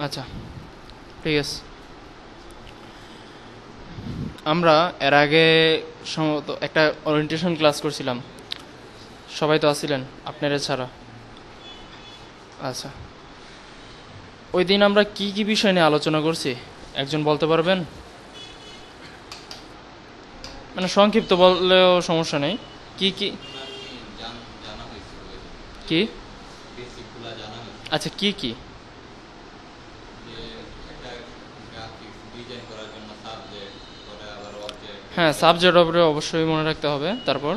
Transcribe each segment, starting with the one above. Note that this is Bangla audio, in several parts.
আচ্ছা, ঠিক আছে। আমরা এর আগে সম্ভবত একটা ওরিয়েন্টেশন ক্লাস করছিলাম, সবাই তো আসছিলেন আপনারা ছাড়া। আচ্ছা, ওই দিন আমরা কি কি বিষয় নিয়ে আলোচনা করছি একজন বলতে পারবেন? মানে সংক্ষিপ্ত বললেও সমস্যা নেই। কি কি কি আচ্ছা, কি কি? হ্যাঁ, সাবজেক্ট ওপরে অবশ্যই মনে রাখতে হবে। তারপর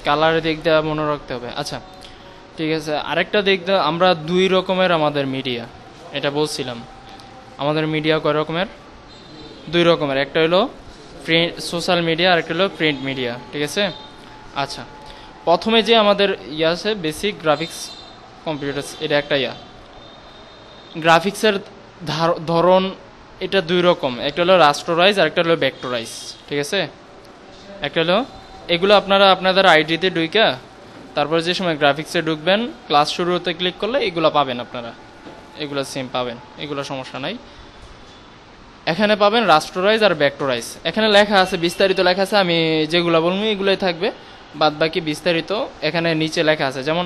কালারের দিক দিয়ে মনে রাখতে হবে। আচ্ছা, ঠিক আছে। আরেকটা দিক দিয়ে আমরা দুই রকমের আমাদের মিডিয়া, এটা বলছিলাম। আমাদের মিডিয়া কয় রকমের? দুই রকমের। একটা হলো প্রিন্ট সোশ্যাল মিডিয়া, আর একটা হলো প্রিন্ট মিডিয়া, ঠিক আছে। আচ্ছা, প্রথমে যে আমাদের আছে বেসিক গ্রাফিক্স কম্পিউটার, এটা একটা গ্রাফিক্সের ধরন এটা দুই রকম, একটা হলো রাস্টারাইজ আর একটা হলো ভেক্টরাইজ, ঠিক আছে। একটা হলো এগুলো আপনারা আপনাদের আইডিতে ঢুইকা তারপর যে সময় গ্রাফিক্সে ঢুকবেন, ক্লাস শুরু হতে ক্লিক করলে এগুলো পাবেন আপনারা, এগুলো সেম পাবেন, এগুলো সমস্যা নাই। এখানে পাবেন রাস্টারাইজ আর ভেক্টরাইজ। এখানে লেখা আছে, বিস্তারিত লেখা আছে, আমি যেগুলো বলবো এগুলোই থাকবে, বাদ বাকি বিস্তারিত এখানে নিচে লেখা আছে। যেমন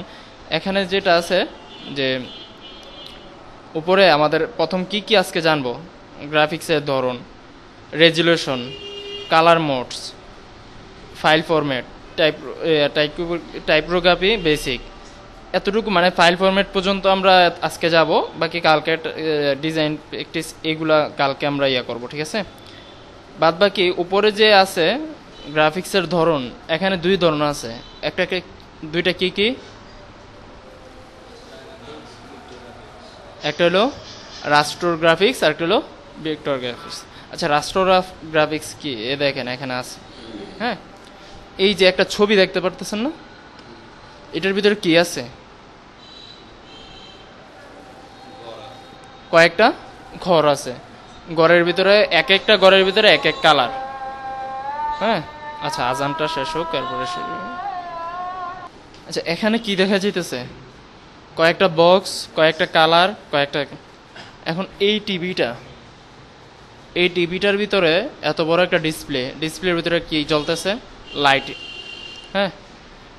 এখানে যেটা আছে যে উপরে আমাদের প্রথম কি কি আজকে জানবো: গ্রাফিক্সের ধরন, resolution, colour modes, file format, typography basic, এতটুকু মানে ফাইল ফরম্যাট পর্যন্ত আমরা আজকে যাব। বাকি কালকে ডিজাইন প্র্যাকটিস এগুলা কালকে আমরা করব, ঠিক আছে। বাদ বাকি উপরে যে আছে গ্রাফিক্সের ধরন, এখানে দুই ধরন আছে। একটা দুইটা কি কি? একটা হলো রাস্টার গ্রাফিক্স আর একটা হলো ভেক্টর গ্রাফিক্স। আচ্ছা, রাস্টার গ্রাফিক্স কি? এ দেখেন এখানে আছে। হ্যাঁ, এই যে একটা ছবি দেখতে পারতেছেন না, এটার ভিতরে কি আছে? কয়েকটা ঘর আছে। ঘরের ভিতরে এক একটা ঘরের ভিতরে এক এক কালার। হ্যাঁ, আচ্ছা, আজানটা শেষ হোক তারপরে শুরু। আচ্ছা, এখানে কি দেখা যাইতেছে? কয়েকটা বক্স, কয়েকটা কালার, কয়েকটা। এখন এই টিভিটার ভিতরে এত বড় একটা ডিসপ্লের ভিতরে কি জ্বলতেছে? লাইট। হ্যাঁ,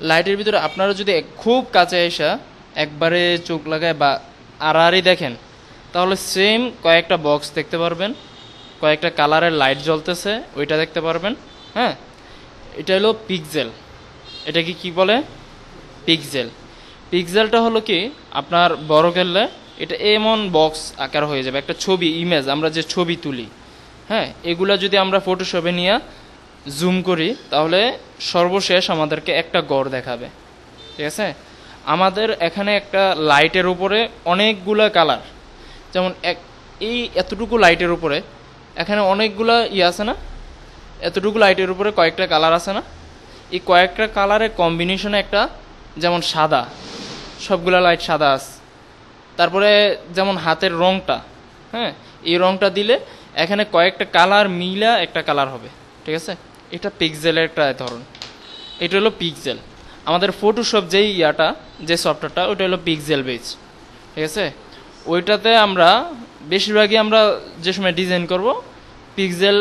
লাইটের ভিতরে আপনারা যদি খুব কাছে এসে একবারে চোখ লাগায় বা আড়াআড়ি দেখেন, তাহলে সেম কয়েকটা বক্স দেখতে পারবেন, কয়েকটা কালারের লাইট জ্বলতেছে, ওইটা দেখতে পারবেন। হ্যাঁ, এটা হলো পিক্সেল। এটা কি বলে? পিক্সেল। পিক্সেলটা হলো কি আপনার বড় করলে এটা এমন বক্স আকার হয়ে যাবে, একটা ছবি, ইমেজ, আমরা যে ছবি তুলি, হ্যাঁ, এগুলা যদি আমরা ফটোশপে নিয়ে জুম করি তাহলে সর্বশেষ আমাদেরকে একটা গড় দেখাবে, ঠিক আছে। আমাদের এখানে একটা লাইটের উপরে অনেকগুলা কালার, যেমন এই এতটুকু লাইটের উপরে এখানে অনেকগুলা আছে না, এতটুকু লাইটের উপরে কয়েকটা কালার আছে না, এই কয়েকটা কালারের কম্বিনেশনে একটা, যেমন সাদা, সবগুলা লাইট সাদা আছে। তারপরে যেমন হাতের রংটা, হ্যাঁ, এই রংটা দিলে এখানে কয়েকটা কালার মিলা একটা কালার হবে, ঠিক আছে। এটা পিক্সেলের একটা ধরন। এটা হলো পিক্সেল। আমাদের ফটোশপ যেই যে সফটওয়্যারটা, ওইটা হলো পিক্সেল বেস, ঠিক আছে। ওইটাতে আমরা বেশিরভাগই আমরা যে সময় ডিজাইন করব পিক্সেল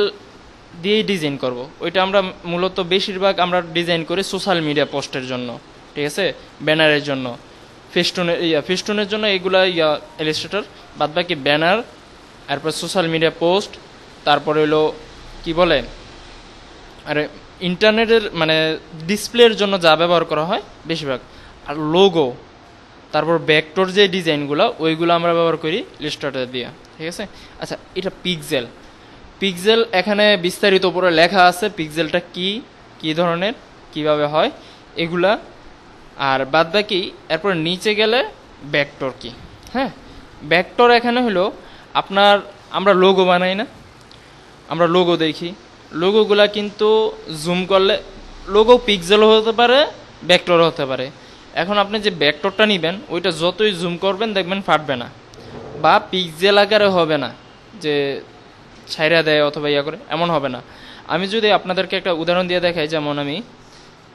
দিয়েই ডিজাইন করব। ওইটা আমরা মূলত বেশিরভাগ আমরা ডিজাইন করি সোশ্যাল মিডিয়া পোস্টের জন্য, ঠিক আছে, ব্যানারের জন্য, ফেস্টুনের জন্য এগুলা ইলাস্ট্রেটর। বাদ বাকি ব্যানার, তারপর সোশ্যাল মিডিয়া পোস্ট, তারপরে হলো কি বলে, আরে ইন্টারনেটের মানে ডিসপ্লের জন্য যা ব্যবহার করা হয় বেশিরভাগ, আর লোগো, তারপর ভেক্টর যে ডিজাইনগুলো ওইগুলো আমরা ব্যবহার করি ইলাস্ট্রেটর দিয়ে, ঠিক আছে। আচ্ছা, এটা পিক্সেল এখানে বিস্তারিত উপরে লেখা আছে পিক্সেলটা কি ধরনের, কিভাবে হয় এগুলা। আর বাদ বাকি এরপর নিচে গেলে ভেক্টর কি। হ্যাঁ, ভেক্টর এখানে হলো আপনার, আমরা লোগো বানাই না, আমরা লোগো দেখি, লোগোগুলা কিন্তু জুম করলে লোগো পিক্সেলও হতে পারে, ভেক্টরও হতে পারে। এখন আপনি যে ভেক্টরটা নেবেন ওইটা যতই জুম করবেন দেখবেন ফাটবে না, বা পিক্সেল আকারে হবে না যে ছাইরা দেয় অথবা করে, এমন হবে না। আমি যদি আপনাদেরকে একটা উদাহরণ দিয়ে দেখাই, যেমন আমি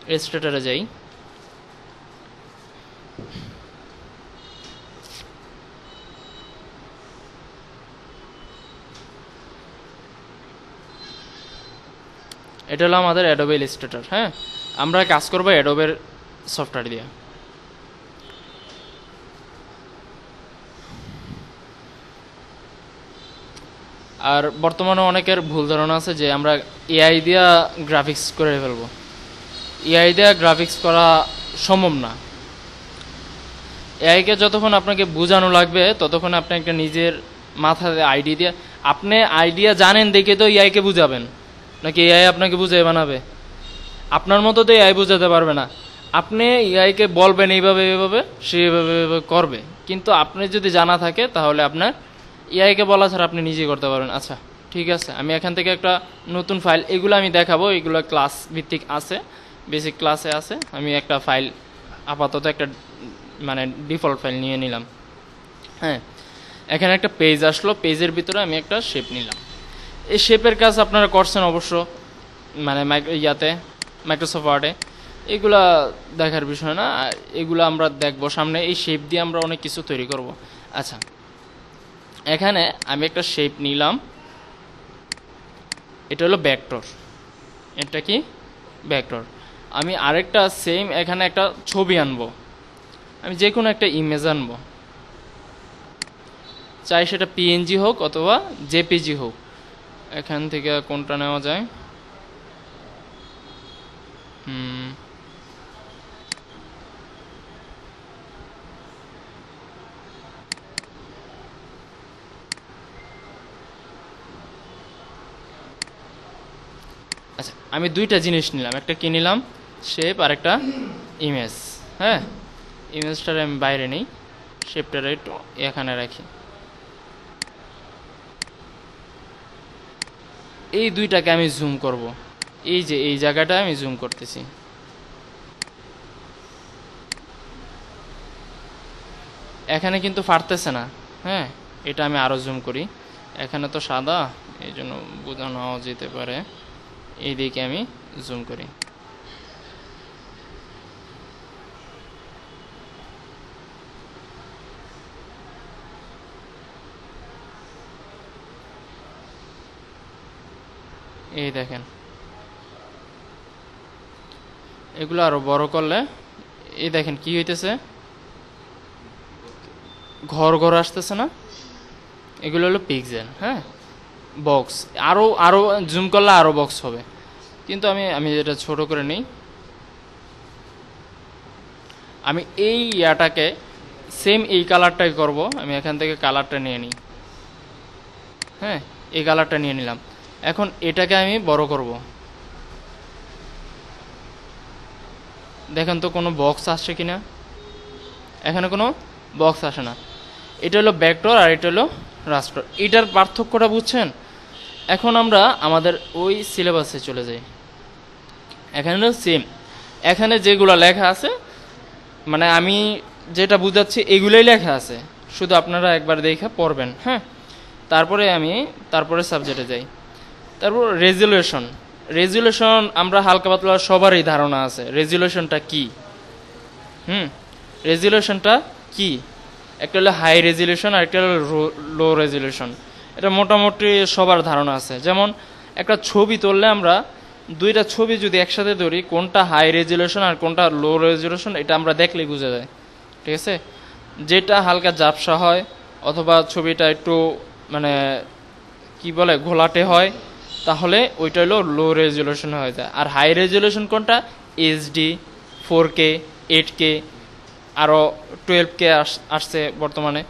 ইলাস্ট্রেটরে যাই, এটা হলো আমাদের অ্যাডোবে ইলাস্ট্রেটর। হ্যাঁ, আমরা কাজ করবো অ্যাডোবের সফটওয়্যার দিয়ে। আর বর্তমানে অনেকের ভুল ধারণা আছে যে আমরা এআই দিয়া গ্রাফিক্স করে ফেলবো। এআই দিয়া গ্রাফিক্স করা সম্ভব না। এআইকে যতক্ষণ আপনাকে বোঝানো লাগবে ততক্ষণ আপনি একটা নিজের মাথাতে আইডিয়া দিয়ে, আপনি আইডিয়া জানেন দেখে তো এআইকে বুঝাবেন, নাকি এআই আপনাকে বুঝিয়ে বানাবে? আপনার মতো তো এআই বুঝাতে পারবে না। আপনি এআইকে বলবেন এইভাবে এইভাবে, সে এইভাবে এইভাবে করবে, কিন্তু আপনি যদি জানা থাকে তাহলে আপনার এআইকে বলা ছাড়া আপনি নিজে করতে পারবেন। আচ্ছা ঠিক আছে, আমি এখান থেকে একটা নতুন ফাইল, এগুলো আমি দেখাবো, এগুলো ক্লাস ভিত্তিক আছে, বেসিক ক্লাসে আছে। আমি একটা ফাইল আপাতত একটা মানে ডিফল্ট ফাইল নিয়ে নিলাম। হ্যাঁ, এখানে একটা পেজ আসলো, পেজের ভিতরে আমি একটা শেপ নিলাম। এই শেপের কাজ আপনারা করছেন অবশ্য, মানে মাইক্রোসফট ওয়ার্ডে, এগুলা দেখার বিষয় না, এগুলো আমরা দেখবো সামনে। এই শেপ দিয়ে আমরা অনেক কিছু তৈরি করব। আচ্ছা, এখানে আমি একটা শেপ নিলাম, এটা হলো ভেক্টর। এটা কি ভেক্টর। আমি আরেকটা সেম এখানে একটা ছবি আনবো, আমি যে কোনো একটা ইমেজ আনবো, চাই সেটা পিএনজি হোক অথবা জেপিজি হোক। এখান থেকে কোনটা নেওয়া যায়? আচ্ছা, আমি দুইটা জিনিস নিলাম, একটা কি নিলাম? শেপ, আর একটা ইমেজ। হ্যাঁ, ইমেজটার আমি বাইরে নেই, শেপটার একটু এখানে রাখি। এই দুইটাকে আমি জুম করব, এই যে এই জায়গাটা আমি জুম করতেছি। এখানে কিন্তু পারতেছে না। হ্যাঁ, এটা আমি আরো জুম করি। এখানে তো সাদা, এই জন্য বোঝানো যেতে পারে। এই দিকে আমি জুম করি। এই দেখেন, এগুলো আরো বড় করলে এই দেখেন কি হইতেছে, ঘর ঘর আসতেছে না? এগুলো হলো পিক্সেল। হ্যাঁ, বক্স, আরো আরো জুম করলে আরো বক্স হবে, কিন্তু আমি এটা ছোট করে নিই। আমি এই ইয়াটাকে সেম এই কালারটাই করব। আমি এখান থেকে কালারটা নিয়ে নিই। হ্যাঁ, এই কালারটা নিয়ে নিলাম। এখন এটাকে আমি বড় করব। দেখেন তো কোনো বক্স আসছে কিনা? এখানে কোনো বক্স আসে না। এটা হলো ভেক্টর আর এটা হলো রাস্টার। এটার পার্থক্যটা বুঝছেন? এখন আমরা আমাদের ওই সিলেবাসে চলে যাই। এখানে সেম, এখানে যেগুলো লেখা আছে, মানে আমি যেটা বুঝাচ্ছি এগুলোই লেখা আছে, শুধু আপনারা একবার দেখে পড়বেন। হ্যাঁ, তারপরে সাবজেক্টে যাই। তারপর রেজুলেশন আমরা হালকা পাতলা সবারই ধারণা আছে রেজুলেশনটা কি। রেজুলেশনটা কি? একটা হলো হাই রেজুলেশন আর একটা হলো লো রেজুলেশন। এটা মোটামুটি সবার ধারণা আছে। যেমন একটা ছবি তুললে আমরা দুইটা ছবি যদি একসাথে ধরি, কোনটা হাই রেজুলেশন আর কোনটা লো রেজুলেশন এটা আমরা দেখলেই বোঝা যায়। ঠিক আছে, যেটা হালকা ঝাপসা হয় অথবা ছবিটা একটু মানে কি বলে ঘোলাটে হয়, তাহলে ওইটা হলো লো রেজুলেশন হয়ে যায়। আর হাই রেজুলেশন কোনটা? এইচডি, 4K, 8K, আরও 12K আসছে বর্তমানে,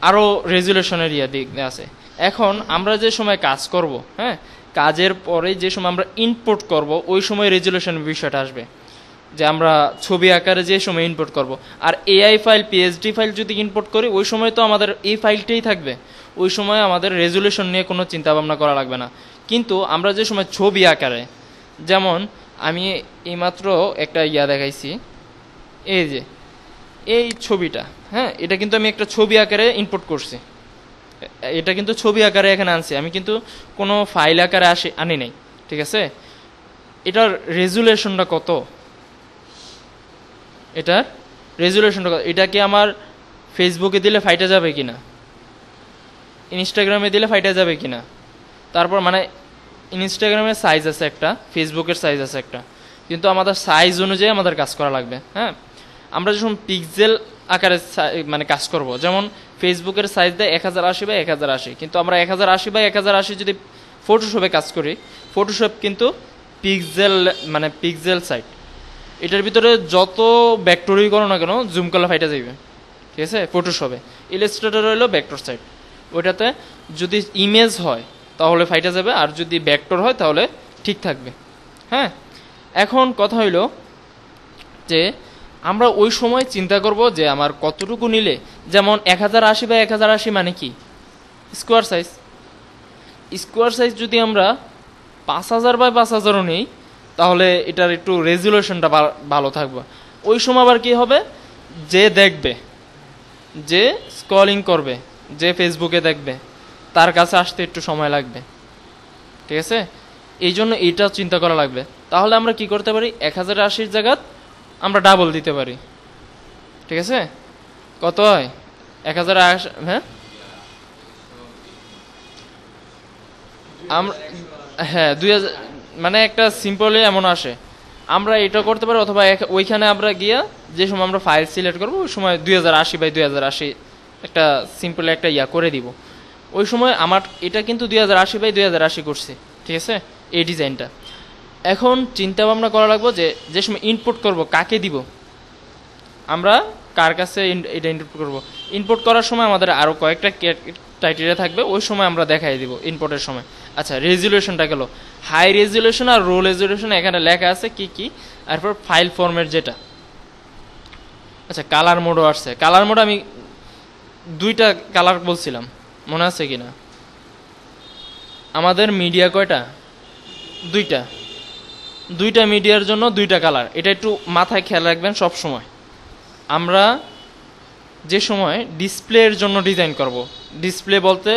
আরও রেজুলেশনের দিক আছে। এখন আমরা যে সময় কাজ করব, হ্যাঁ, কাজের পরে যে সময় আমরা ইনপুট করব ওই সময় রেজুলেশনের বিষয়টা আসবে, যে আমরা ছবি আকারে যে সময় ইনপুট করব। আর এআই ফাইল, পিএইচডি ফাইল যদি ইনপুট করি ওই সময় তো আমাদের এই ফাইলটাই থাকবে, ওই সময় আমাদের রেজুলেশন নিয়ে কোনো চিন্তা ভাবনা করা লাগবে না। কিন্তু আমরা যে সময় ছবি আকারে, যেমন আমি এইমাত্র একটা দেখাইছি, এই যে এই ছবিটা, হ্যাঁ, এটা কিন্তু আমি একটা ছবি আকারে ইনপুট করছি, এটা কিন্তু ছবি আকারে এখানে আনছি, আমি কিন্তু কোনো ফাইল আকারে আনি নাই। ঠিক আছে, এটার রেজুলেশনটা কত? এটার রেজুলেশনটা কত? এটা কি আমার ফেসবুকে দিলে ফাইটা যাবে কিনা, ইনস্টাগ্রামে দিলে ফাইটা যাবে কিনা, তারপর মানে ইনস্টাগ্রামের সাইজ আছে একটা, ফেসবুকের সাইজ আছে একটা, কিন্তু আমাদের সাইজ অনুযায়ী আমাদের কাজ করা লাগবে। হ্যাঁ, আমরা যখন পিক্সেল আকারে মানে কাজ করব, যেমন ফেসবুকের সাইজ দেয় 1080x1080, কিন্তু আমরা 1080x1080 যদি ফটোশপে কাজ করি, ফটোশপ কিন্তু পিক্সেল মানে পিক্সেল সাইট, এটার ভিতরে যত ভেক্টরই করো না কেন জুম করলে ফাইটা যাবে, ঠিক আছে। ফটোশপে ইলাস্ট্রেটর হলো ভেক্টর সাইট, ওইটাতে যদি ইমেজ হয় তাহলে ফাইটা যাবে, আর যদি ভেক্টর হয় তাহলে ঠিক থাকবে। হ্যাঁ, এখন কথা হইল যে আমরা ওই সময় চিন্তা করব যে আমার কতটুকু নিলে, যেমন 1080x1080 মানে কি স্কোয়ার সাইজ। স্কোয়ার সাইজ যদি আমরা 5000x5000ও নিই তাহলে এটার একটু রেজুলেশনটা ভালো থাকবে। ওই সময় আবার কি হবে, যে দেখবে, যে স্ক্রলিং করবে, যে ফেসবুকে দেখবে, তার কাছে আসতে একটু সময় লাগবে, ঠিক আছে। এই জন্য এইটা চিন্তা করা লাগবে। তাহলে আমরা কি করতে পারি, 1080 জায়গা আমরা ডাবল দিতে পারি, ঠিক আছে। কত হয় 1080? হ্যাঁ, আমরা হ্যাঁ 2000 মানে একটা সিম্পলি এমন আসে, আমরা এটা করতে পারি। অথবা ওইখানে আমরা গিয়া যে সময় আমরা ফাইল সিলেক্ট করবো ওই সময় 2080x2080 একটা সিম্পল একটা ইয়া করে দিব। ওই সময় আমার এটা কিন্তু 2080x2080 করছি, ঠিক আছে, এই ডিজাইনটা। এখন চিন্তা ভাবনা করা লাগবে যে সময় ইনপুট করব কাকে দিব, আমরা কার কাছে এটা ইনপুট করব। ইনপুট করার সময় আমাদের আরও কয়েকটা ক্রাইটেরিয়া থাকবে, ওই সময় আমরা দেখাই দিব ইনপুটের সময়। আচ্ছা, রেজুলেশনটা গেল, হাই রেজুলেশন আর লো রেজুলেশন এখানে লেখা আছে কি কি। তারপর ফাইল ফরম্যাট যেটা, আচ্ছা কালার মোডও আসছে। কালার মোড আমি 2টা কালার বলছিলাম, মনে আছে কি না? আমাদের মিডিয়া কয়টা? 2টা মিডিয়ার জন্য 2টা কালার, এটা একটু মাথায় খেয়াল রাখবেন সব সময়। আমরা যে সময় ডিসপ্লের জন্য ডিজাইন করব, ডিসপ্লে বলতে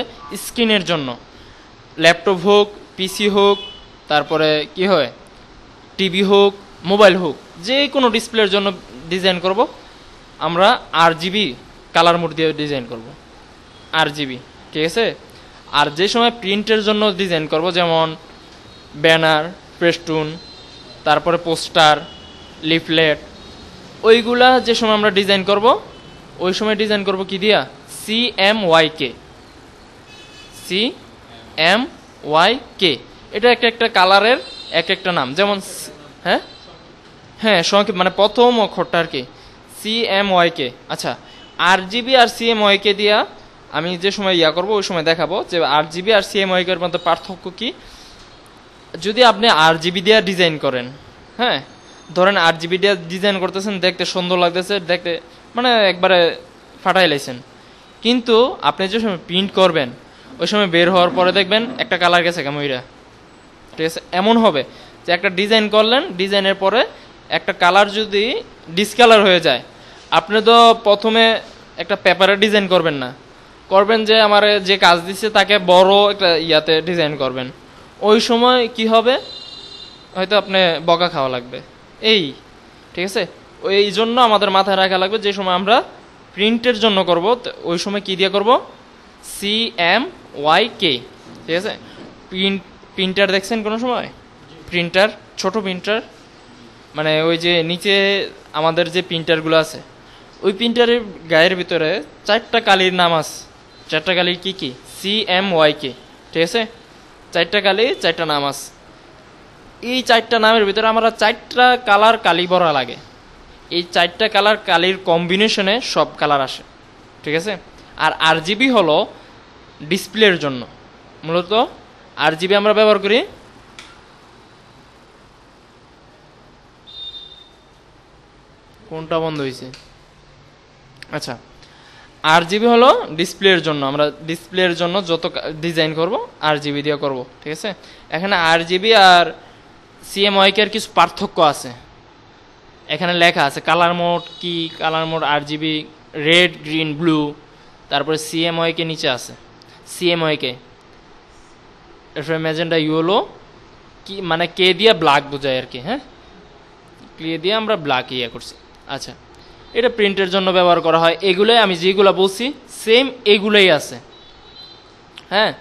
স্ক্রিনের জন্য, ল্যাপটপ হোক, পিসি হোক, তারপরে কি হয় টিভি হোক, মোবাইল হোক, যে কোনো ডিসপ্লের জন্য ডিজাইন করব, আমরা RGB কালার মোড দিয়ে ডিজাইন করব, RGB, ঠিক আছে। আর যে সময় প্রিন্টের জন্য ডিজাইন করব, যেমন ব্যানার, ফেস্টুন, তারপরে পোস্টার, লিফলেট, ওইগুলা যে সময় আমরা ডিজাইন করব, ওই সময় ডিজাইন করব কি দিয়া, CMYK। এটা একটা কালারের একটা নাম, যেমন হ্যাঁ হ্যাঁ সংক্ষেপ মানে প্রথম অক্ষরটা আর কি, CMYK। আচ্ছা, RGB আর CMYK দিয়া আমি যে সময় ইয়া করব ওই সময় দেখাবো যে RGB আর CMYK এর মধ্যে পার্থক্য কি। যদি আপনি RGB দিয়ে ডিজাইন করেন, হ্যাঁ ধরেন RGB দিয়ে ডিজাইন করতেছেন, দেখতে সুন্দর লাগতেছে, দেখতে মানে একবারে ফাটাই লাইছেন, কিন্তু আপনি যে সময় প্রিন্ট করবেন ওই সময় বের হওয়ার পরে দেখবেন একটা কালার গেছে কেমইরা, ঠিক আছে। এমন হবে যে একটা ডিজাইন করলেন, ডিজাইনের পরে একটা কালার যদি ডিসকালার হয়ে যায়, আপনি তো প্রথমে একটা পেপারে ডিজাইন করবেন না, করবেন যে আমার যে কাজ দিচ্ছে তাকে বড় একটা ইয়াতে ডিজাইন করবেন। ওই সময় কি হবে, হয়তো আপনি বকা খাওয়া লাগবে, এই ঠিক আছে। এই জন্য আমাদের মাথায় রাখা লাগবে যে সময় আমরা প্রিন্টের জন্য করব ওই সময় কি দিয়ে করব, CMYK, ঠিক আছে। প্রিন্টার দেখছেন কোনো সময়? প্রিন্টার, ছোট প্রিন্টার, মানে ওই যে নিচে আমাদের যে প্রিন্টারগুলো আছে, ওই প্রিন্টারের গায়ের ভিতরে 4টা কালির নাম আছে। 4টা কালির কি কি? CMYK, ঠিক আছে। 4টা কালি, 4টা নাম আছে। এই 4টা নামের ভিতরে আমরা 4টা কালার কালি ভরা লাগে। এই 4টা কালার কালির কম্বিনেশনে সব কালার আসে, ঠিক আছে। আর RGB হলো ডিসপ্লের জন্য, মূলত RGB আমরা ব্যবহার করি কোনটা বন্ধ হয়েছে, আচ্ছা RGB হলো ডিসপ্লের জন্য, আমরা ডিসপ্লের জন্য যত ডিজাইন করব RGB দিয়ে করব, ঠিক আছে। এখানে RGB আর CMYK এর কিছু পার্থক্য আছে, এখানে লেখা আছে কালার মোড কি, colour mode RGB red, green, blue, তারপরে CMYK নিচে আছে, CMYK এরপরে ম্যাজেন্ডা, ইয়েলো, কি মানে কে দিয়ে ব্ল্যাক বোঝায় আর কি, হ্যাঁ কে দিয়ে আমরা ব্ল্যাক ইয়ে করছি। আচ্ছা, এটা প্রিন্টের জন্য ব্যবহার করা হয়। এগুলোই আমি যেগুলো বলছি সেম এগুলোই আছে, হ্যাঁ।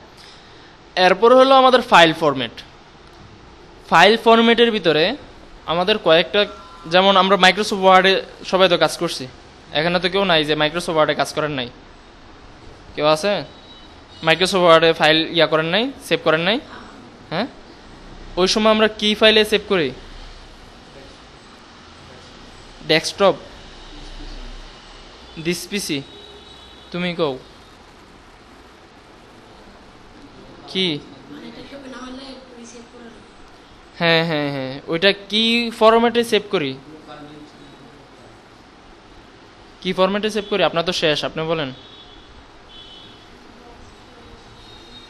এরপর হলো আমাদের ফাইল ফরম্যাট। ফাইল ফরম্যাটের ভিতরে আমাদের কয়েকটা, যেমন আমরা মাইক্রোসফট ওয়ার্ডে সবাই তো কাজ করছি, এখানে তো কেউ নাই যে মাইক্রোসফট ওয়ার্ডে কাজ করেন নাই, কেউ আছে মাইক্রোসফট ওয়ার্ডে ফাইল করেন নাই, সেভ করেন নাই? হ্যাঁ, ওই সময় আমরা কি ফাইলে সেভ করি? ডেস্কটপ, দিস পিসি, তুমি কও কি? হ্যাঁ হ্যাঁ হ্যাঁ, ওইটা কি ফরম্যাটে সেভ করি? কি ফরম্যাটে সেভ করি? আপনার তো শেষ, আপনি বলেন।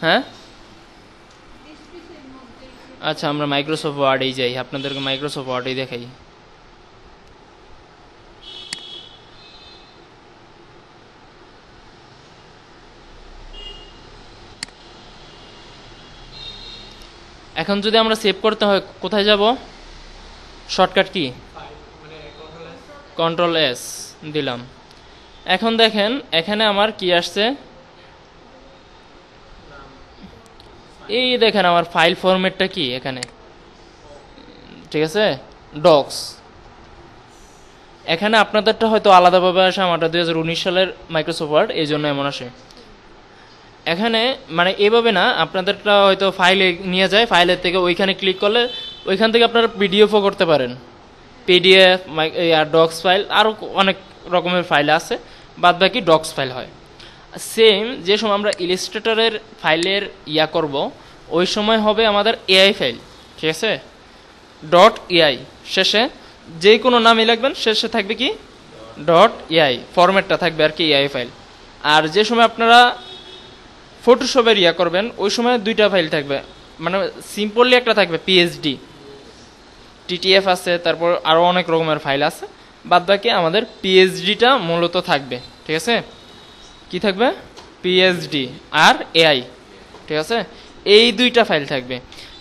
হ্যাঁ, আচ্ছা, আমরা মাইক্রোসফট ওয়ার্ডেই যাই, আপনাদেরকে মাইক্রোসফট ওয়ার্ডেই দেখাই। এখন যদি আমরা সেভ করতে হয় কোথায় যাব? Shortcut key? কন্ট্রোল এস দিলাম। এখন দেখেন এখানে আমার কি আসছে, এই দেখেন আমার ফাইল ফরম্যাটটা কি এখানে, ঠিক আছে, ডক্স। এখানে আপনাদেরটা হয়তো আলাদাভাবে আসে, আমারটা 2019 সালের মাইক্রোসফট ওয়ার্ড, এই জন্য এমন আসে। এখানে মানে এভাবে না, আপনাদেরটা হয়তো ফাইলে নিয়ে যায়, ফাইলের থেকে ওইখানে ক্লিক করলে ওইখান থেকে আপনারা পিডিএফও করতে পারেন, পিডিএফ আর ডক্স ফাইল, আরও অনেক রকমের ফাইল আছে, বাদ বাকি ডক্স ফাইল হয়। সেম যে সময় আমরা ইলাস্ট্রেটরের ফাইলের করব, ওই সময় হবে আমাদের এআই ফাইল, ঠিক আছে, ডট এআই, শেষে যে কোনো নামই লাগবেন শেষে থাকবে কি ডট এআই, ফরম্যাটটা থাকবে আর কি এআই ফাইল। আর যে সময় আপনারা ফটোশপের করবেন, ওই সময় দুইটা ফাইল থাকবে, মানে সিম্পলি একটা থাকবে পিএইচডি, টিটিএফ আছে, তারপর আরও অনেক রকমের ফাইল আছে, বাদ বাকি আমাদের পিএইচডিটা মূলত থাকবে, ঠিক আছে। কি থাকবে? পিএইচডি আর এআই, ঠিক আছে, এই দুইটা ফাইল থাকবে।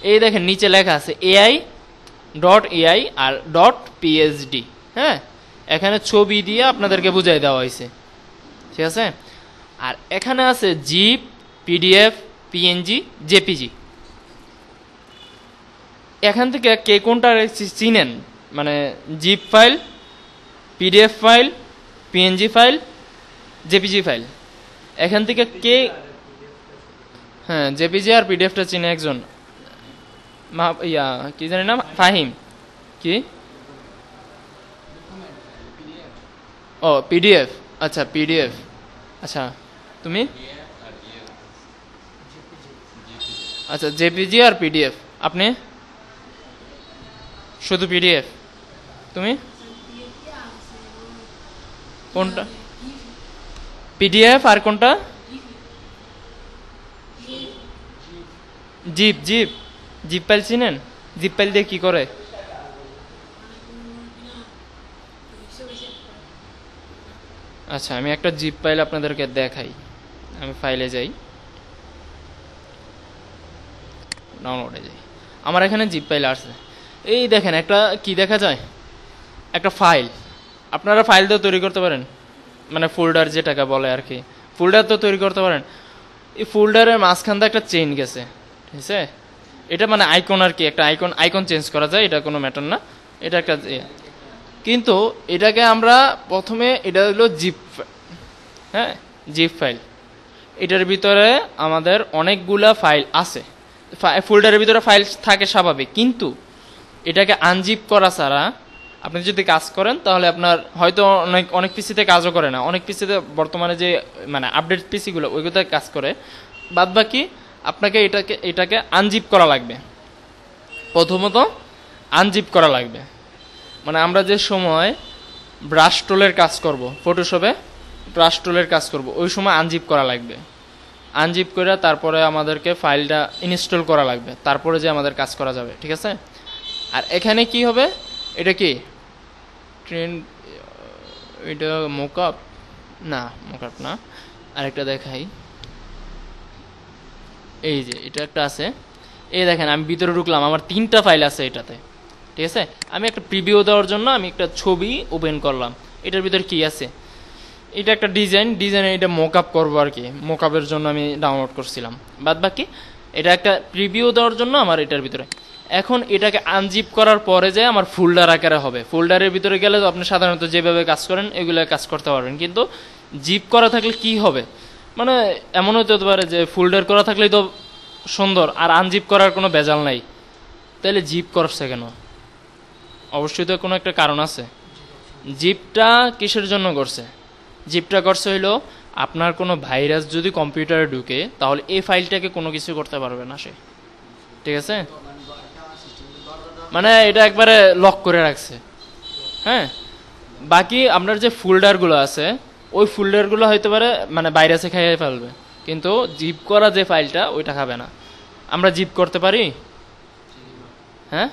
এই দেখেন নিচে লেখা আছে এআই ডট এআই আর ডট পিএইচডি, হ্যাঁ, এখানে ছবি দিয়ে আপনাদেরকে বুঝাই দেওয়া হয়েছে, ঠিক আছে। আর এখানে আছে জিপ, পিডিএফ, পিএনজি, জেপিজি। এখান থেকে কে কোনটা চিনেন, মানে zip file, PDF file, PNG file, JPG file, এখান থেকে কে? হ্যাঁ, জেপিজি আর পিডিএফটা চিনে একজন, কি জানি না, ফাহিম। কি? ও পিডিএফ, আচ্ছা পিডিএফ, আচ্ছা তুমি? আচ্ছা, জেপিজি আর পিডিএফ। আপনি? শুধু পিডিএফ। তুমি কোনটা? পিডিএফ আর কোনটা? জিপ, জিপ, জিপ ফাইল চিনেন? জিপ ফাইল দিয়ে কি করে? আচ্ছা, আমি একটা জিপ ফাইল আপনাদেরকে দেখাই, আমি ফাইলে যাই, ডাউনলোডে যাই, আমার এখানে জিপ ফাইল আসছে। এই দেখেন একটা কি দেখা যায়, একটা ফাইল, আপনারা ফাইল তো তৈরি করতে পারেন, মানে ফোল্ডার যেটাকে বলে আর কি, ফোল্ডার তো তৈরি করতে পারেন। এই ফোল্ডারের মাঝখান দিয়ে একটা চেইন গেছে, ঠিক আছে, এটা মানে আইকন আর কি, একটা আইকন চেঞ্জ করা যায়, এটা কোনো ম্যাটার না, এটা একটা। কিন্তু এটাকে আমরা প্রথমে, এটা হলো জিপ, হ্যাঁ, জিপ ফাইল, এটার ভিতরে আমাদের অনেকগুলা ফাইল আছে, ফোল্ডারের ভিতরে ফাইল থাকে স্বাভাবিক, কিন্তু এটাকে আনজিপ করা ছাড়া আপনি যদি কাজ করেন তাহলে আপনার হয়তো অনেক পিসিতে কাজও করে না, অনেক পিসিতে বর্তমানে যে মানে আপডেট পিসিগুলো ওইগুলোতে কাজ করে, বাদ বাকি আপনাকে এটাকে আনজিপ করা লাগবে, প্রথমত আনজিপ করা লাগবে। মানে আমরা যে সময় ব্রাশ টুলের কাজ করব, ফটোশপে ব্রাশ টুলের কাজ করব, ওই সময় আনজিপ করা লাগবে, আনজিপ করে তারপরে আমাদেরকে ফাইলটা ইনস্টল করা লাগবে, তারপরে যে আমাদের কাজ করা যাবে, ঠিক আছে। আর এখানে কি হবে, এটা কি ট্রেন্ড, এটা মোকআপ না, মোকআপ না, আরেকটা দেখাই, এই যে এটা একটা আছে, এই দেখেন আমি ভিতরে ঢুকলাম, আমার 3টা ফাইল আছে এটাতে, ঠিক আছে। আমি একটা প্রিভিউ দেওয়ার জন্য আমি একটা ছবি ওপেন করলাম, এটার ভিতরে কি আছে, এটা একটা ডিজাইন, এটা মোকআপ করবো আর কি, মোকআপের জন্য আমি ডাউনলোড করছিলাম, বাদ বাকি এটা একটা প্রিভিউ দেওয়ার জন্য আমার এটার ভিতরে। এখন এটাকে আনজিপ করার পরে যে আমার ফোল্ডার আকারে হবে, ফোল্ডারের ভিতরে গেলে তো আপনি সাধারণত যেভাবে কাজ করেন এগুলো কাজ করতে পারবেন, কিন্তু জিপ করা থাকলে কি হবে, মানে এমন হতে পারে যে ফোল্ডার করা থাকলেই তো সুন্দর আর আনজিপ করার কোনো ভেজাল নাই, তাহলে জিপ করছে কেন? অবশ্যই তো কোনো একটা কারণ আছে। জিপটা কিসের জন্য করছে? জিপটা করছে হইলো আপনার কোনো ভাইরাস যদি কম্পিউটারে ঢুকে তাহলে এই ফাইলটাকে কোনো কিছু করতে পারবে না সে, ঠিক আছে? মানে এটা একবারে লক করে রাখছে। হ্যাঁ, বাকি আপনার যে ফোল্ডারগুলো আছে ওই ফোল্ডারগুলো হয়তো পারে মানে ভাইরাসে খাইয়ে ফেলবে, কিন্তু জিপ করা যে ফাইলটা ওইটা খাবে না। আমরা জিপ করতে পারি? হ্যাঁ,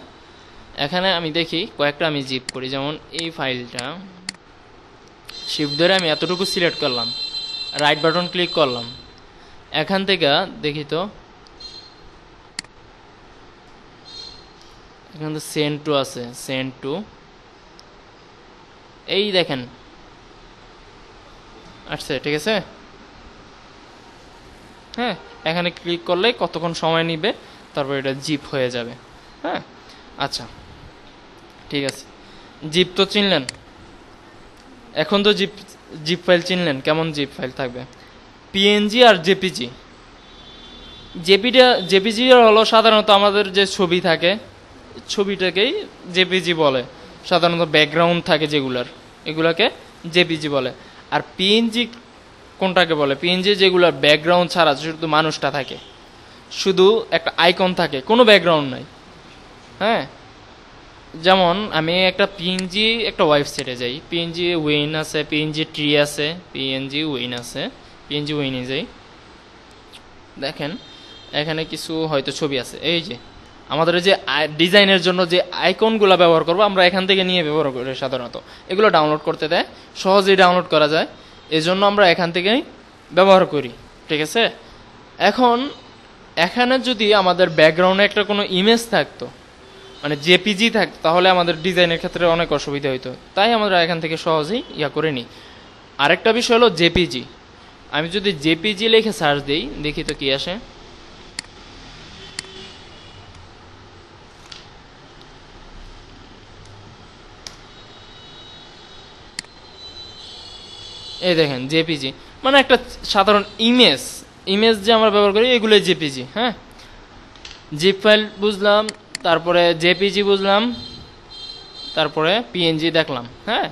এখানে আমি দেখি কয়েকটা আমি জিপ করি, যেমন এই ফাইলটা শিফট ধরে আমি এতটুকু সিলেক্ট করলাম, রাইট বাটন ক্লিক করলাম, এখান থেকে দেখি তো এখান থেকে সেন্ড টু আছে, সেন্ড টু, এই দেখেন আচ্ছা ঠিক আছে। হ্যাঁ, এখানে ক্লিক করলে কতক্ষণ সময় নিবে, তারপর এটা জিপ হয়ে যাবে। হ্যাঁ, আচ্ছা ঠিক আছে, জিপ তো চিনলেন, এখন তো জিপ জিপ ফাইল চিনলেন, কেমন জিপ ফাইল থাকবে? পিএনজি আর জেপিজি। জেপিজি হলো সাধারণত আমাদের যে ছবি থাকে, ছবিটাকেই জেপিজি বলে, সাধারণত ব্যাকগ্রাউন্ড থাকে যেগুলার, এগুলাকে জেপিজি বলে। আর পিএনজি কোনটাকে বলে? পিএনজি যেগুলার ব্যাকগ্রাউন্ড ছাড়া শুধু মানুষটা থাকে, শুধু একটা আইকন থাকে, কোনো ব্যাকগ্রাউন্ড নাই। হ্যাঁ, যেমন আমি একটা পিএনজি একটা ওয়েবসাইটে যাই, পিএনজি উইন আছে, পিএনজি ট্রি আছে, পিএনজি উইন আছে, পিএনজি উইনে যাই, দেখেন এখানে কিছু হয়তো ছবি আছে। এই যে আমাদের যে ডিজাইনের জন্য যে আইকনগুলো ব্যবহার করবো আমরা এখান থেকে নিয়ে ব্যবহার করি সাধারণত, এগুলো ডাউনলোড করতে দেয়, সহজেই ডাউনলোড করা যায়, এই জন্য আমরা এখান থেকেই ব্যবহার করি, ঠিক আছে? এখন এখানে যদি আমাদের ব্যাকগ্রাউন্ডে একটা কোনো ইমেজ থাকতো, মানে জেপিজি থাকতো, তাহলে আমাদের ডিজাইনের ক্ষেত্রে অনেক অসুবিধা হইতো, তাই আমরা এখান থেকে সহজেই করে নিই। আরেকটা বিষয় হলো জেপিজি। আমি যদি জেপিজি লিখে সার্চ দিই, দেখি তো কি আসে। এই দেখেন জেপিজি, মানে একটা সাধারণ ইমেজ, ইমেজ যে আমরা ব্যবহার করি এগুলোই জেপিজি। হ্যাঁ, জিপ ফাইল বুঝলাম, তারপরে জেপিজি বুঝলাম, তারপরে পিএনজি দেখলাম। হ্যাঁ,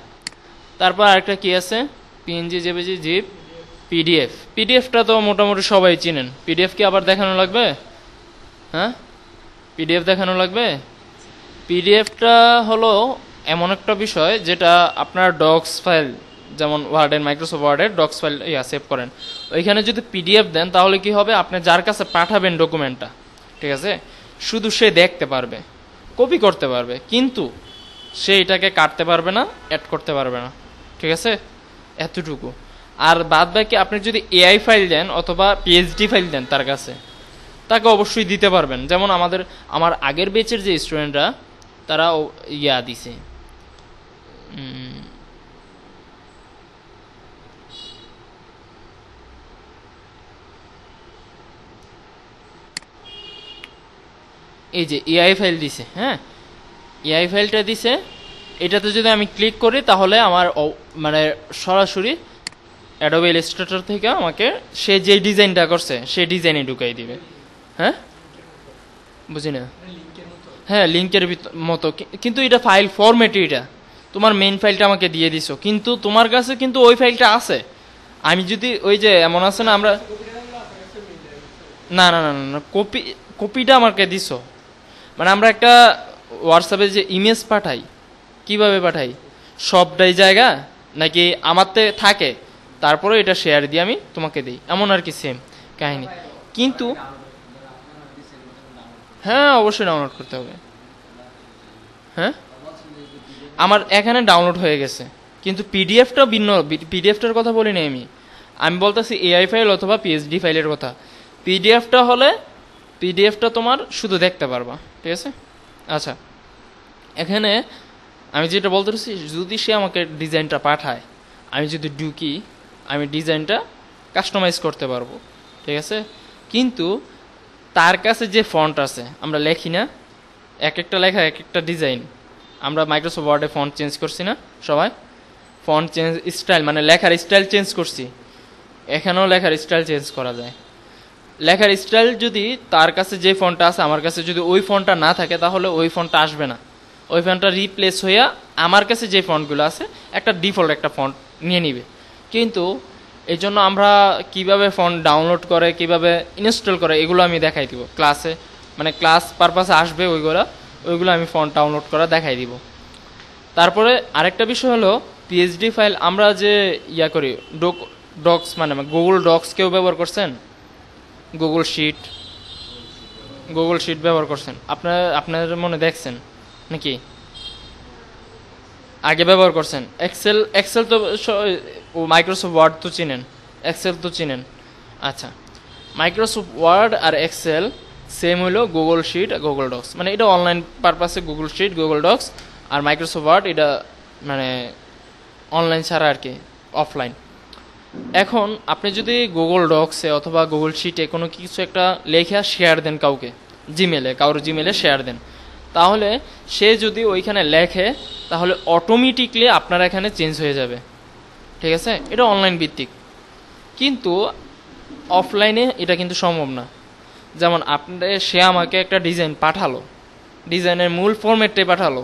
তারপর আরেকটা কি আছে? PNG, JPG, zip, PDF. পিডিএফটা তো মোটামুটি সবাই চিনেন, পিডিএফ কি আবার দেখানো লাগবে? হ্যাঁ, পিডিএফ দেখানো লাগবে? পিডিএফটা হলো এমন একটা বিষয় যেটা আপনার ডক্স ফাইল, যেমন ওয়ার্ডের, মাইক্রোসফট ওয়ার্ডের ডক্স ফাইল সেভ করেন, ওইখানে যদি পিডিএফ দেন তাহলে কি হবে, আপনি যার কাছে পাঠাবেন ডকুমেন্টটা, ঠিক আছে, শুধু সে দেখতে পারবে, কপি করতে পারবে, কিন্তু সে এটাকে কাটতে পারবে না, অ্যাড করতে পারবে না, ঠিক আছে, এতটুকু। আর বাদ বাকি আপনি যদি এআই ফাইল দেন অথবা পিএইচডি ফাইল দেন তার কাছে, তাকে অবশ্যই দিতে পারবেন। যেমন আমার আগের বেচের যে স্টুডেন্টরা, তারা দিছে, এই যে এআই ফাইল দিছে। হ্যাঁ, এআই ফাইলটা দিছে, এটাতে যদি আমি ক্লিক করি তাহলে আমার মানে সরাসরি অ্যাডোবি ইলাস্ট্রেটর থেকে আমাকে সে যে ডিজাইনটা করছে সেই ডিজাইনে ঢুকাই দিবে। হ্যাঁ, বুঝি না। হ্যাঁ, লিঙ্কের মতো, কিন্তু এটা ফাইল ফরম্যাটে, এটা তোমার মেইন ফাইলটা আমাকে দিয়ে দিছো, কিন্তু তোমার কাছে কিন্তু ওই ফাইলটা আছে। আমি যদি ওই যে এমন আছে না, আমরা না না না না কপিটা আমাকে দিছো, মানে আমরা একটা হোয়াটসঅ্যাপে যে ইমেজ পাঠাই, কিভাবে পাঠাই, সবটাই জায়গা নাকি আমারতে থাকে, তারপরে এটা শেয়ার দিয়ে আমি তোমাকে দিই, এমন আর কি, সেম কাহিনী। কিন্তু হ্যাঁ, অবশ্যই ডাউনলোড করতে হবে। হ্যাঁ, আমার এখানে ডাউনলোড হয়ে গেছে, কিন্তু পিডিএফটা ভিন্ন, পিডিএফটার কথা বলিনি আমি, আমি বলতেছি এআই ফাইল অথবা পিএইচডি ফাইলের কথা। পিডিএফটা তোমার শুধু দেখতে পারবা, ঠিক আছে। আচ্ছা, এখানে আমি যেটা বলতে চাচ্ছি, যদি সে আমাকে ডিজাইনটা পাঠায়, আমি যদি ঢুকি, আমি ডিজাইনটা কাস্টমাইজ করতে পারবো, ঠিক আছে। কিন্তু তার কাছে যে ফন্ট আছে, আমরা লেখি না, এক একটা লেখা এক একটা ডিজাইন। আমরা মাইক্রোসফট ওয়ার্ডে ফন্ট চেঞ্জ করছি না সবাই, ফন্ট চেঞ্জ স্টাইল মানে লেখার স্টাইল চেঞ্জ করছি, এখানেও লেখার স্টাইল চেঞ্জ করা যায়। লেখার স্টাইল যদি তার কাছে যে ফন্টটা আছে আমার কাছে যদি ওই ফন্টটা না থাকে তাহলে ওই ফন্টটা আসবে না, ওই ফন্টটা রিপ্লেস হইয়া আমার কাছে যে ফন্টগুলো আছে একটা ডিফল্ট একটা ফন্ট নিয়ে নিবে। কিন্তু এই জন্য আমরা কিভাবে ফন্ট ডাউনলোড করে কিভাবে ইনস্টল করে এগুলো আমি দেখাই দিব ক্লাসে, মানে ক্লাস পারপাসে আসবে ওইগুলো আমি ফন্ট ডাউনলোড করা দেখাই দিব। তারপরে আরেকটা বিষয় হলো পিএইচডি ফাইল আমরা যে করি ডক্স মানে গুগল ডক্স কেউ ব্যবহার করছেন, গুগল শিট ব্যবহার করছেন আপনার মনে দেখছেন নাকি আগে ব্যবহার করছেন? এক্সেল তো মাইক্রোসফট ওয়ার্ড তো চিনেন, এক্সেল তো চিনেন। আচ্ছা, মাইক্রোসফট ওয়ার্ড আর এক্সেল সেম হলো গুগল শিট গুগল ডক্স, মানে এটা অনলাইন পারপাসে গুগল শিট গুগল ডক্স, আর মাইক্রোসফট ওয়ার্ড এটা মানে অনলাইন ছাড়া আর কি অফলাইন। এখন আপনি যদি গুগল ডক্সে অথবা গুগল শিটে কোনো কিছু একটা লেখা শেয়ার দেন কাউকে, কারোর জিমেলে শেয়ার দেন, তাহলে সে যদি ওইখানে লেখে তাহলে অটোমেটিকলি আপনার এখানে চেঞ্জ হয়ে যাবে, ঠিক আছে? এটা অনলাইন ভিত্তিক, কিন্তু অফলাইনে এটা কিন্তু সম্ভব না। যেমন সে আমাকে একটা ডিজাইন পাঠালো, ডিজাইনের মূল ফরম্যাটটাই পাঠালো,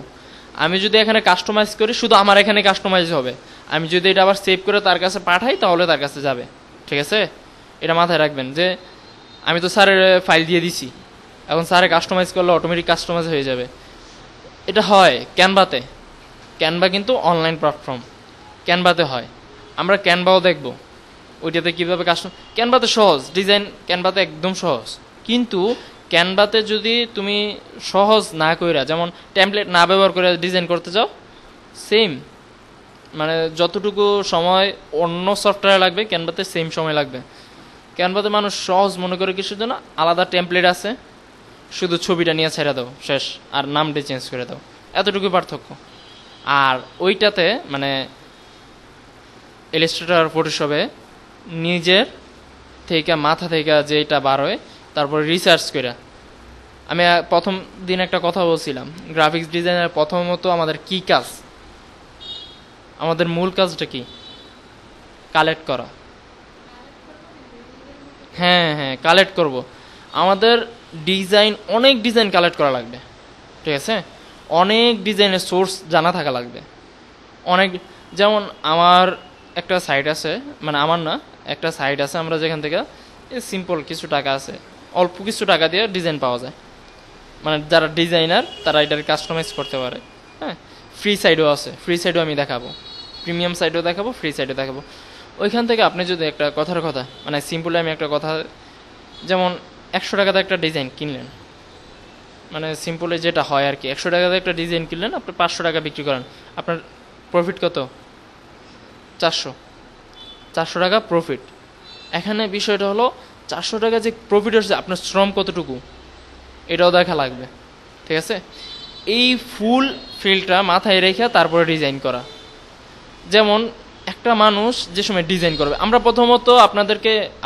আমি যদি এখানে কাস্টমাইজ করি শুধু আমার এখানে কাস্টমাইজ হবে, আমি যদি এটা আবার সেভ করে তার কাছে পাঠাই তাহলে তার কাছে যাবে, ঠিক আছে? এটা মাথায় রাখবেন যে আমি তো স্যারের ফাইল দিয়ে দিছি, এখন স্যারে কাস্টমাইজ করলে অটোমেটিক কাস্টমাইজ হয়ে যাবে। এটা হয় ক্যানভাতে, ক্যানভা কিন্তু অনলাইন প্ল্যাটফর্ম, ক্যানভাতে হয়, আমরা ক্যানভাও দেখব ওইটাতে কীভাবে ক্যানভাতে সহজ ডিজাইন, ক্যানভাতে একদম সহজ, কিন্তু ক্যানভাতে যদি তুমি সহজ না কইরা যেমন টেমপ্লেট না ব্যবহার করে ডিজাইন করতে যাও, সেম মানে যতটুকু সময় অন্য সফটওয়্যারে লাগবে ক্যানভাতে সেম সময় লাগবে। ক্যানভাতে মানুষ সহজ মনে করে কিছুর জন্য আলাদা টেমপ্লেট আছে, শুধু ছবিটা নিয়ে ছেড়ে দাও, শেষ, আর নামটা চেঞ্জ করে দাও, এতটুকু পার্থক্য। আর ওইটাতে মানে ইলাস্ট্রেটর ফটোশপে নিজের থেকে মাথা থেকে যেটা বার হয় তারপরে রিসার্চ করে, আমি প্রথম দিন একটা কথা বলছিলাম গ্রাফিক্স ডিজাইনের প্রথমত আমাদের কি কাজ, আমাদের মূল কাজটা কি? কালেক্ট করা। হ্যাঁ হ্যাঁ, কালেক্ট করব। আমাদের অনেক ডিজাইন কালেক্ট করা লাগবে, ঠিক আছে? অনেক ডিজাইনের সোর্স জানা থাকা লাগবে অনেক। যেমন আমার একটা সাইট আছে, মানে আমার না, একটা সাইট আছে আমরা যেখান থেকে সিম্পল কিছু টাকা আছে, অল্প কিছু টাকা দিয়ে ডিজাইন পাওয়া যায়, মানে যারা ডিজাইনার তারা এটার কাস্টমাইজ করতে পারে। হ্যাঁ, ফ্রি সাইডও আছে, ফ্রি সাইডও আমি দেখাবো, প্রিমিয়াম সাইডও দেখাবো, ফ্রি সাইডও দেখাবো। ওইখান থেকে আপনি যদি একটা কথার কথা মানে সিম্পলি আমি একটা কথা, যেমন 100 টাকাতে একটা ডিজাইন কিনলেন, মানে সিম্পলি যেটা হয় আর কি, 100 টাকাতে একটা ডিজাইন কিনলেন, আপনি 500 টাকা বিক্রি করেন, আপনার প্রফিট কত? 400 টাকা প্রফিট। এখানে বিষয়টা হলো 400 টাকা যে প্রফিট হচ্ছে আপনার শ্রম কতটুকু এটাও দেখা লাগবে, ঠিক আছে? এই ফুল ফিল্ডটা মাথায় রেখে তারপরে ডিজাইন করা। যেমন একটা মানুষ যে সময় ডিজাইন করবে, আমরা প্রথমত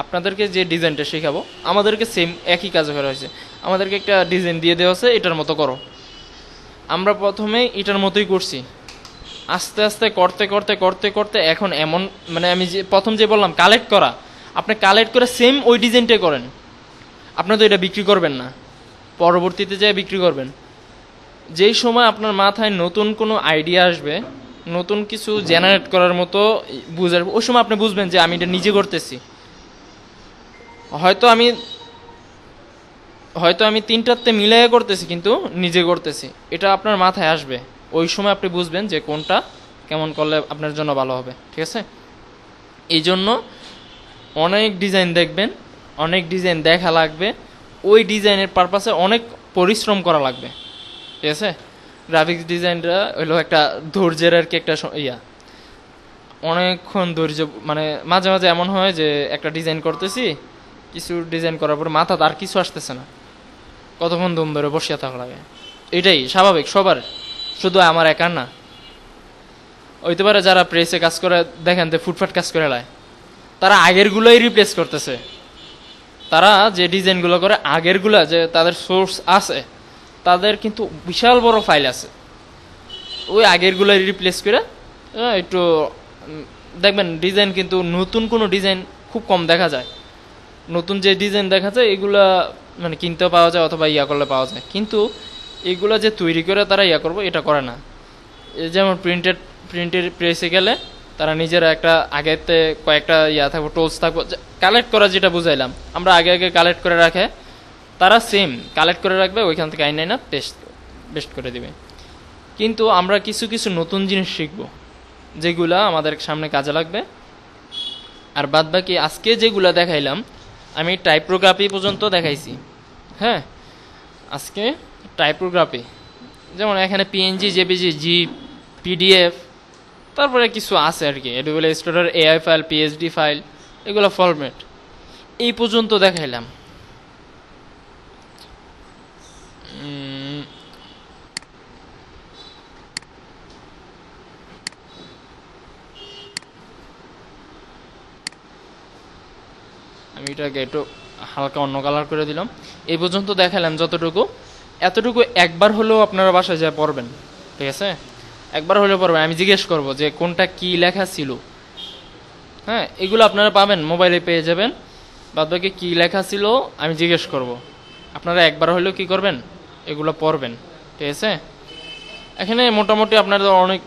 আপনাদেরকে যে ডিজাইনটা শেখাবো আমাদেরকে সেম একই কাজ করা হয়েছে, আমাদেরকে একটা ডিজাইন দিয়ে দেওয়া হচ্ছে এটার মতো করো, আমরা প্রথমে এটার মতোই করছি, আস্তে আস্তে করতে করতে করতে করতে এখন এমন, মানে আমি যে প্রথম যে বললাম কালেক্ট করা, আপনি কালেক্ট করে সেম ওই ডিজাইনটাই করেন, আপনি তো এটা বিক্রি করবেন না, পরবর্তীতে যেয়ে বিক্রি করবেন। যেই সময় আপনার মাথায় নতুন কোনো আইডিয়া আসবে, নতুন কিছু জেনারেট করার মতো বুঝার, ওই সময় আপনি বুঝবেন যে আমি এটা নিজে করতেছি, হয়তো আমি 3টাতে মিলাই করতেছি কিন্তু নিজে করতেছি, এটা আপনার মাথায় আসবে, ওই সময় আপনি বুঝবেন যে কোনটা কেমন করলে আপনার জন্য ভালো হবে, ঠিক আছে? এই জন্য অনেক ডিজাইন দেখবেন, অনেক ডিজাইন দেখা লাগবে, ওই ডিজাইনের পারপাসে অনেক পরিশ্রম করা লাগবে, ঠিক আছে? গ্রাফিক্স ডিজাইনটা হলো একটা ধৈর্যের আর কি একটা অনেকক্ষণ ধৈর্য, মানে মাঝে মাঝে এমন হয় যে একটা ডিজাইন করতেছি, কিছু ডিজাইন করার পর মাথা আর কিছু আসতেছে না, কতক্ষণ দম ধরে বসিয়ে থাকা লাগে, এটাই স্বাভাবিক সবার, শুধু আমার একার না। হইতে পারে যারা প্রেসে কাজ করে দেখেন তো ফুটফাট কাজ করে লায়, তারা আগেরগুলোই রিপ্লেস করতেছে, তারা যে ডিজাইনগুলো করে আগেরগুলা যে তাদের সোর্স আছে তাদের কিন্তু বিশাল বড় ফাইল আছে, ওই আগেরগুলো রিপ্লেস করে একটু দেখবেন ডিজাইন, কিন্তু নতুন কোনো ডিজাইন খুব কম দেখা যায়। নতুন যে ডিজাইন দেখা যায় এগুলা মানে কিনতেও পাওয়া যায় অথবা ইয়া করলে পাওয়া যায়, কিন্তু এগুলা যে তৈরি করে তারা ইয়া করবো এটা করে না। যেমন প্রিন্টের প্রেসে গেলে তারা নিজেরা একটা আগেতে কয়েকটা ইয়া থাকবো, টোলস থাকবো, কালেক্ট করা, যেটা বুঝাইলাম আমরা আগে আগে কালেক্ট করে রাখে, তারা সেম কালেক্ট করে রাখবে, ওইখান থেকে আইন না পেস্ট করে দিবে। কিন্তু আমরা কিছু কিছু নতুন জিনিস শিখবো যেগুলা আমাদের সামনে কাজে লাগবে। আর বাদ বাকি আজকে যেগুলা দেখাইলাম আমি টাইপোগ্রাফি পর্যন্ত দেখাইছি। হ্যাঁ, আজকে টাইপোগ্রাফি, যেমন এখানে পিএনজি, জেপিজি, জিপ, পিডিএফ, তারপরে কিছু আছে আর কি, এডুবেল স্টোরের এআই ফাইল, পিএইচডি ফাইল, এগুলো ফরম্যাট এই পর্যন্ত দেখাইলাম। আমি এটাকে একটু হালকা অন্য কালার করে দিলাম। এই পর্যন্ত দেখালাম যতটুকু, এতটুকু একবার হলেও আপনারা বাসায় যা পড়বেন, ঠিক আছে? একবার হলেও পড়বেন। আমি জিজ্ঞেস করব যে কোনটা কি লেখা ছিল। হ্যাঁ, এগুলো আপনারা পাবেন, মোবাইলে পেয়ে যাবেন। বাদ বাকি কী লেখা ছিল আমি জিজ্ঞেস করব, আপনারা একবার হলেও কি করবেন, এগুলো পড়বেন, ঠিক আছে? এখানে মোটামুটি আপনাদের অনেক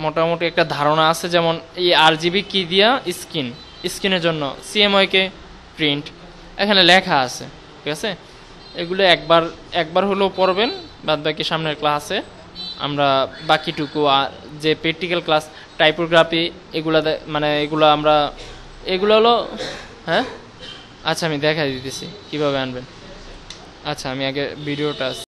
মোটামুটি একটা ধারণা আছে, যেমন এই RGB কি দিয়া স্ক্রিনের জন্য CMYK প্রিন্ট এখানে লেখা আছে, ঠিক আছে? এগুলো একবার হলেও পড়বেন। বাদ বাকি সামনের ক্লাসে আমরা বাকিটুকু যে প্র্যাকটিক্যাল ক্লাস, টাইপোগ্রাফি, এগুলো মানে এগুলো হলো। হ্যাঁ, আচ্ছা আমি দেখাই দিতেছি কীভাবে আনবেন। আচ্ছা আমি আগে ভিডিওটা